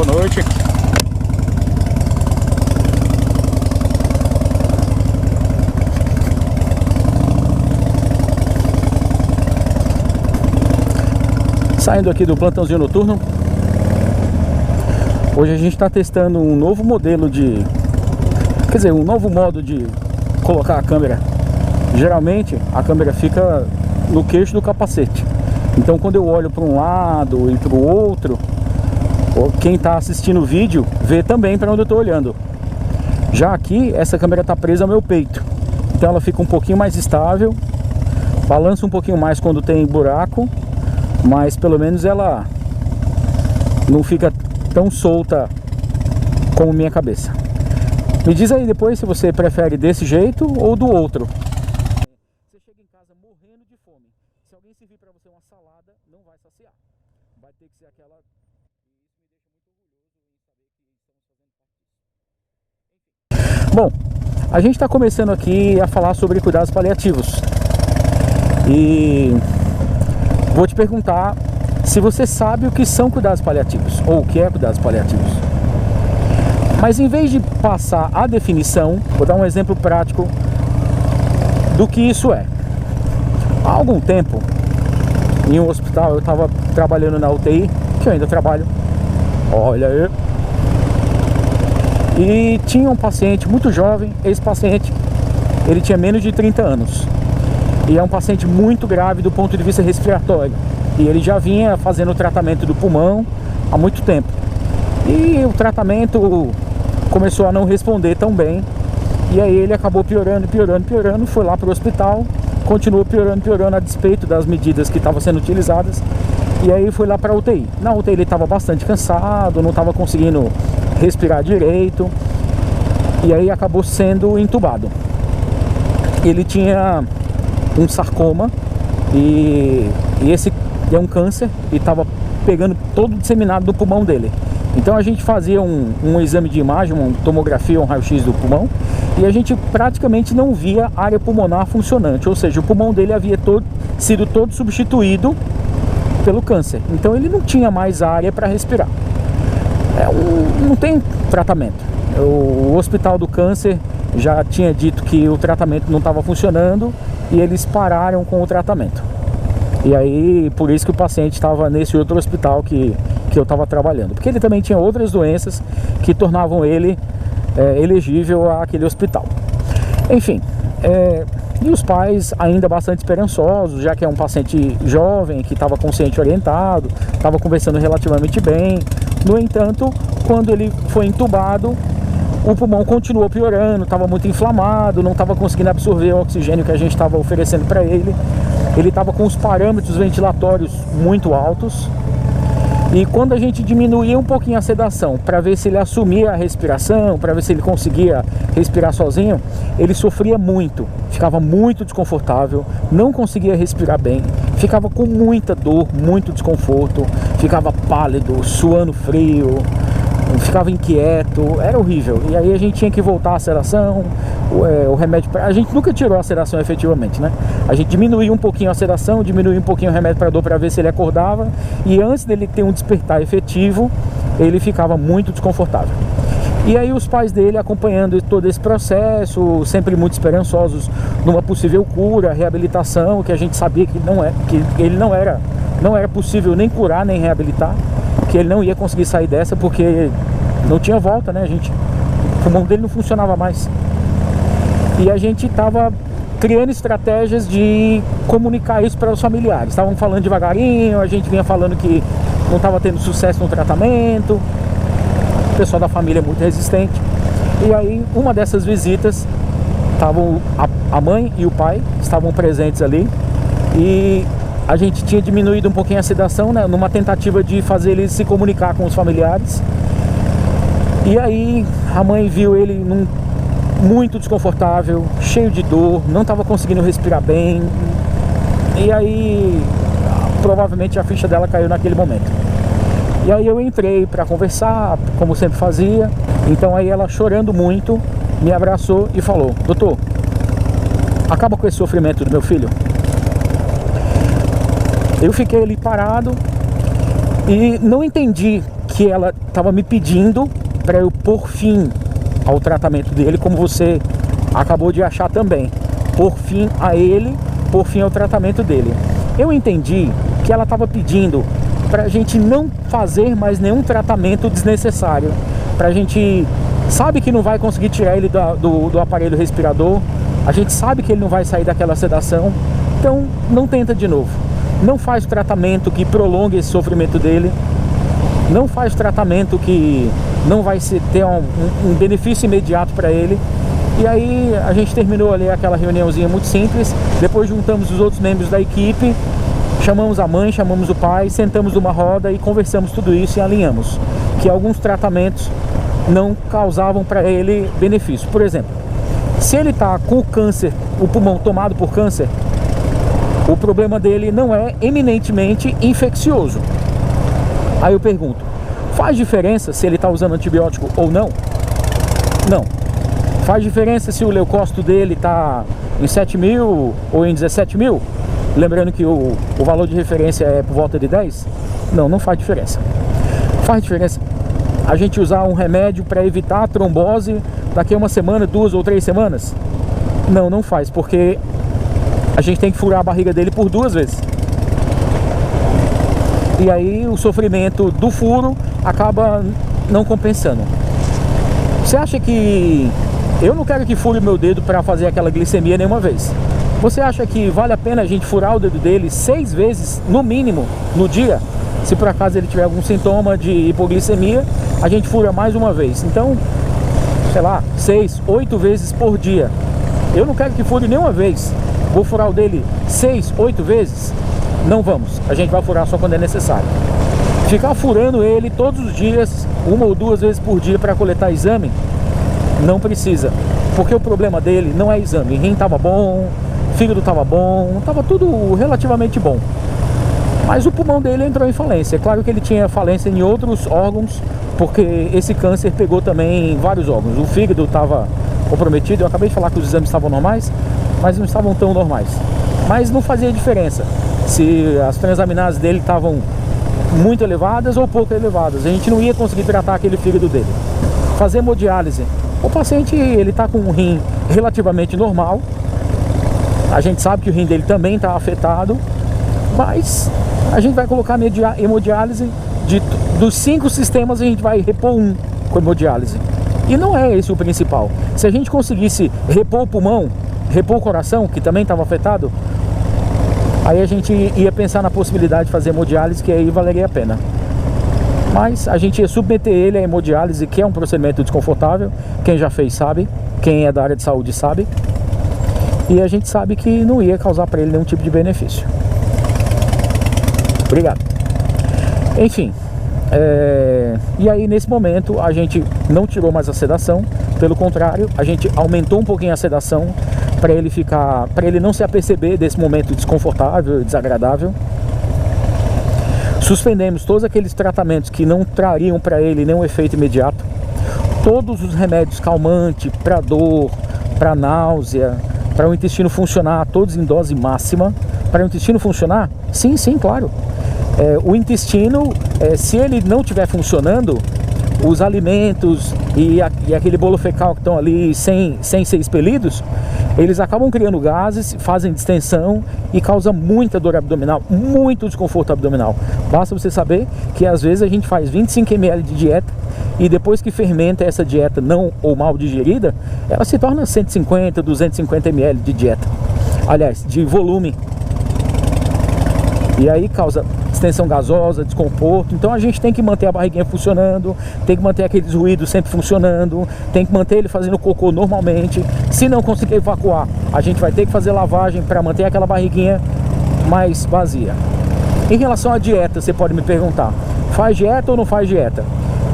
Boa noite. Saindo aqui do plantãozinho noturno. Hoje a gente está testando um novo modelo de... Quer dizer, um novo modo de colocar a câmera. Geralmente a câmera fica no queixo do capacete. Então quando eu olho para um lado e para o outro, quem está assistindo o vídeo vê também para onde eu estou olhando. Já aqui, essa câmera está presa ao meu peito. Então ela fica um pouquinho mais estável. Balança um pouquinho mais quando tem buraco. Mas pelo menos ela não fica tão solta como minha cabeça. Me diz aí depois se você prefere desse jeito ou do outro. Você chega em casa morrendo de fome. Se alguém servir para você uma salada, não vai saciar. Vai ter que ser aquela... Bom, a gente está começando aqui a falar sobre cuidados paliativos. E vou te perguntar se você sabe o que são cuidados paliativos, ou o que é cuidados paliativos. Mas em vez de passar a definição, vou dar um exemplo prático do que isso é. Há algum tempo, em um hospital, eu estava trabalhando na UTI, que eu ainda trabalho, olha aí, e tinha um paciente muito jovem. Esse paciente, ele tinha menos de 30 anos. E é um paciente muito grave do ponto de vista respiratório. E ele já vinha fazendo o tratamento do pulmão há muito tempo. E o tratamento começou a não responder tão bem. E aí ele acabou piorando, foi lá para o hospital, continuou piorando a despeito das medidas que estavam sendo utilizadas. E aí foi lá para a UTI. Na UTI ele estava bastante cansado, não estava conseguindo respirar direito. E aí acabou sendo entubado. Ele tinha um sarcoma e esse é um câncer e estava pegando todo disseminado do pulmão dele. Então a gente fazia um exame de imagem, uma tomografia, um raio-x do pulmão, e a gente praticamente não via área pulmonar funcionante, ou seja, o pulmão dele havia sido todo substituído pelo câncer. Então ele não tinha mais área para respirar. Não tem tratamento. O Hospital do Câncer já tinha dito que o tratamento não estava funcionando e eles pararam com o tratamento. E aí, por isso que o paciente estava nesse outro hospital que eu estava trabalhando. Porque ele também tinha outras doenças que tornavam ele elegível àquele hospital. Enfim, e os pais ainda bastante esperançosos, já que é um paciente jovem, que estava consciente orientado, estava conversando relativamente bem. No entanto, quando ele foi entubado, o pulmão continuou piorando, estava muito inflamado, não estava conseguindo absorver o oxigênio que a gente estava oferecendo para ele. Ele estava com os parâmetros ventilatórios muito altos. E quando a gente diminuía um pouquinho a sedação, para ver se ele assumia a respiração, para ver se ele conseguia respirar sozinho, ele sofria muito, ficava muito desconfortável, não conseguia respirar bem, ficava com muita dor, muito desconforto, ficava pálido, suando frio, ficava inquieto, era horrível. E aí a gente tinha que voltar a sedação, o remédio a gente nunca tirou a sedação efetivamente, né? A gente diminuía um pouquinho a sedação, diminuía um pouquinho o remédio para dor para ver se ele acordava, e antes dele ter um despertar efetivo, ele ficava muito desconfortável. E aí os pais dele acompanhando todo esse processo, sempre muito esperançosos numa possível cura, reabilitação, que a gente sabia que ele não era possível nem curar nem reabilitar, que ele não ia conseguir sair dessa porque não tinha volta, né? O pulmão dele não funcionava mais. E a gente estava criando estratégias de comunicar isso para os familiares. Estavam falando devagarinho, a gente vinha falando que não estava tendo sucesso no tratamento. O pessoal da família é muito resistente. E aí, uma dessas visitas, estavam a mãe e o pai estavam presentes ali. E a gente tinha diminuído um pouquinho a sedação, né, numa tentativa de fazer ele se comunicar com os familiares. E aí a mãe viu ele muito desconfortável, cheio de dor, não estava conseguindo respirar bem. E aí provavelmente a ficha dela caiu naquele momento. E aí eu entrei para conversar, como sempre fazia. Então aí ela, chorando muito, me abraçou e falou: doutor, acaba com esse sofrimento do meu filho. Eu fiquei ali parado e não entendi que ela estava me pedindo para eu pôr fim ao tratamento dele, como você acabou de achar também. Pôr fim a ele, pôr fim ao tratamento dele. Eu entendi que ela estava pedindo para a gente não fazer mais nenhum tratamento desnecessário. Para a gente sabe que não vai conseguir tirar ele do aparelho respirador, a gente sabe que ele não vai sair daquela sedação, então não tenta de novo. Não faz tratamento que prolongue esse sofrimento dele, não faz tratamento que não vai ter um benefício imediato para ele. E aí a gente terminou ali aquela reuniãozinha muito simples, depois juntamos os outros membros da equipe, chamamos a mãe, chamamos o pai, sentamos numa roda e conversamos tudo isso e alinhamos que alguns tratamentos não causavam para ele benefício. Por exemplo, se ele está com o câncer, o pulmão tomado por câncer, o problema dele não é eminentemente infeccioso. Aí eu pergunto, faz diferença se ele está usando antibiótico ou não? Não. Faz diferença se o leucócito dele está em 7.000 ou em 17.000? Lembrando que o valor de referência é por volta de 10? Não, não faz diferença. Faz diferença a gente usar um remédio para evitar a trombose daqui a uma semana, 2 ou 3 semanas? Não, não faz, porque a gente tem que furar a barriga dele por 2 vezes. E aí o sofrimento do furo acaba não compensando. Você acha que... Eu não quero que fure meu dedo para fazer aquela glicemia nenhuma vez. Você acha que vale a pena a gente furar o dedo dele 6 vezes, no mínimo, no dia? Se por acaso ele tiver algum sintoma de hipoglicemia, a gente fura mais uma vez. Então, sei lá, 6, 8 vezes por dia. Eu não quero que fure nenhuma vez. Vou furar o dele 6, 8 vezes? Não vamos. A gente vai furar só quando é necessário. Ficar furando ele todos os dias, 1 ou 2 vezes por dia para coletar exame, não precisa. Porque o problema dele não é exame. Rim estava bom, fígado estava bom, estava tudo relativamente bom. Mas o pulmão dele entrou em falência. É claro que ele tinha falência em outros órgãos, porque esse câncer pegou também vários órgãos. O fígado estava comprometido. Eu acabei de falar que os exames estavam normais, mas não estavam tão normais. Mas não fazia diferença se as transaminases dele estavam muito elevadas ou pouco elevadas. A gente não ia conseguir tratar aquele fígado dele. Fazer hemodiálise. O paciente, ele está com um rim relativamente normal. A gente sabe que o rim dele também está afetado, mas a gente vai colocar hemodiálise dos 5 sistemas, a gente vai repor um com hemodiálise. E não é esse o principal. Se a gente conseguisse repor o pulmão, repor o coração, que também estava afetado, aí a gente ia pensar na possibilidade de fazer hemodiálise, que aí valeria a pena. Mas a gente ia submeter ele à hemodiálise, que é um procedimento desconfortável. Quem já fez sabe, quem é da área de saúde sabe. E a gente sabe que não ia causar para ele nenhum tipo de benefício. Obrigado. Enfim, e aí nesse momento a gente não tirou mais a sedação. Pelo contrário, a gente aumentou um pouquinho a sedação para ele não se aperceber desse momento desconfortável e desagradável. Suspendemos todos aqueles tratamentos que não trariam para ele nenhum efeito imediato. Todos os remédios calmantes para dor, para náusea, para o intestino funcionar, todos em dose máxima. Para o intestino funcionar? Sim, sim, claro. O intestino, se ele não estiver funcionando, os alimentos e aquele bolo fecal que estão ali sem ser expelidos, eles acabam criando gases, fazem distensão e causam muita dor abdominal, muito desconforto abdominal. Basta você saber que às vezes a gente faz 25 ml de dieta e depois que fermenta essa dieta não ou mal digerida, ela se torna 150, 250 ml de dieta. Aliás, de volume. E aí causa distensão gasosa, desconforto. Então a gente tem que manter a barriguinha funcionando, tem que manter aqueles ruídos sempre funcionando, tem que manter ele fazendo cocô normalmente. Se não conseguir evacuar, a gente vai ter que fazer lavagem para manter aquela barriguinha mais vazia. Em relação à dieta, você pode me perguntar, faz dieta ou não faz dieta?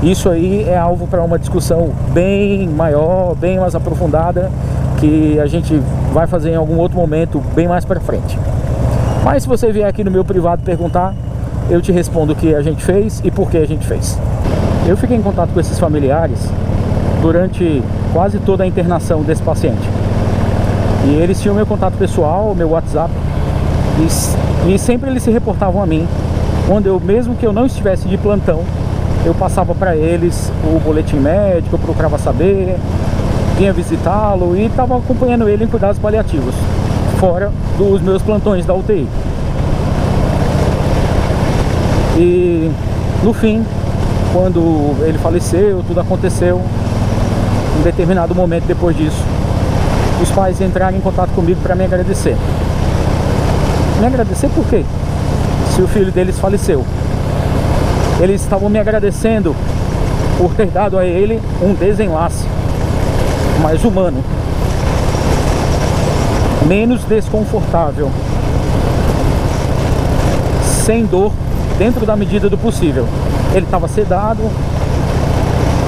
Isso aí é alvo para uma discussão bem maior, bem mais aprofundada, que a gente vai fazer em algum outro momento, bem mais para frente. Mas se você vier aqui no meu privado perguntar, eu te respondo o que a gente fez e por que a gente fez. Eu fiquei em contato com esses familiares durante quase toda a internação desse paciente. E eles tinham meu contato pessoal, meu WhatsApp, e sempre eles se reportavam a mim, quando mesmo que eu não estivesse de plantão, eu passava para eles o boletim médico, eu procurava saber, vinha visitá-lo e estava acompanhando ele em cuidados paliativos, fora dos meus plantões da UTI. E no fim, quando ele faleceu, tudo aconteceu, em determinado momento depois disso, os pais entraram em contato comigo para me agradecer. Me agradecer por quê? Se o filho deles faleceu. Eles estavam me agradecendo por ter dado a ele um desenlace mais humano, menos desconfortável, sem dor, dentro da medida do possível. Ele estava sedado,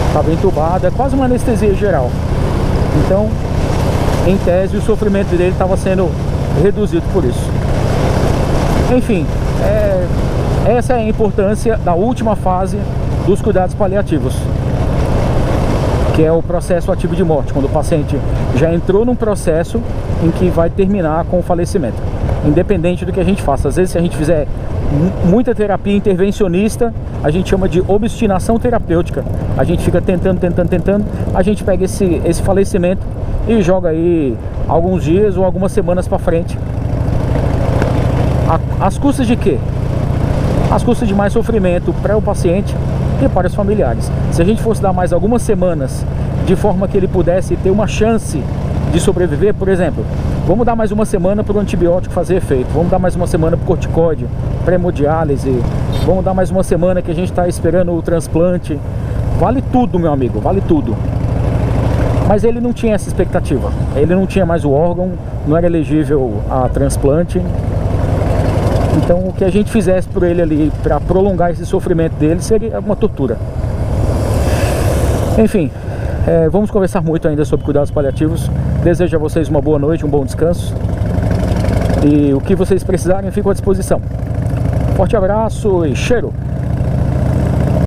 estava entubado, é quase uma anestesia geral. Então, em tese, o sofrimento dele estava sendo reduzido por isso. Enfim, essa é a importância da última fase dos cuidados paliativos, que é o processo ativo de morte, quando o paciente já entrou num processo em que vai terminar com o falecimento, independente do que a gente faça. Às vezes, se a gente fizer muita terapia intervencionista, a gente chama de obstinação terapêutica. A gente fica tentando, a gente pega esse falecimento e joga aí alguns dias ou algumas semanas para frente. Às custas de quê? Às custas de mais sofrimento para o paciente e para os familiares. Se a gente fosse dar mais algumas semanas de forma que ele pudesse ter uma chance de sobreviver, por exemplo, vamos dar mais uma semana para o antibiótico fazer efeito, vamos dar mais uma semana para o corticóide, para hemodiálise, vamos dar mais uma semana que a gente está esperando o transplante. Vale tudo, meu amigo, vale tudo. Mas ele não tinha essa expectativa, ele não tinha mais o órgão, não era elegível a transplante. Então o que a gente fizesse por ele ali para prolongar esse sofrimento dele seria uma tortura. Enfim, vamos conversar muito ainda sobre cuidados paliativos. Desejo a vocês uma boa noite, um bom descanso. E o que vocês precisarem, eu fico à disposição. Forte abraço e cheiro!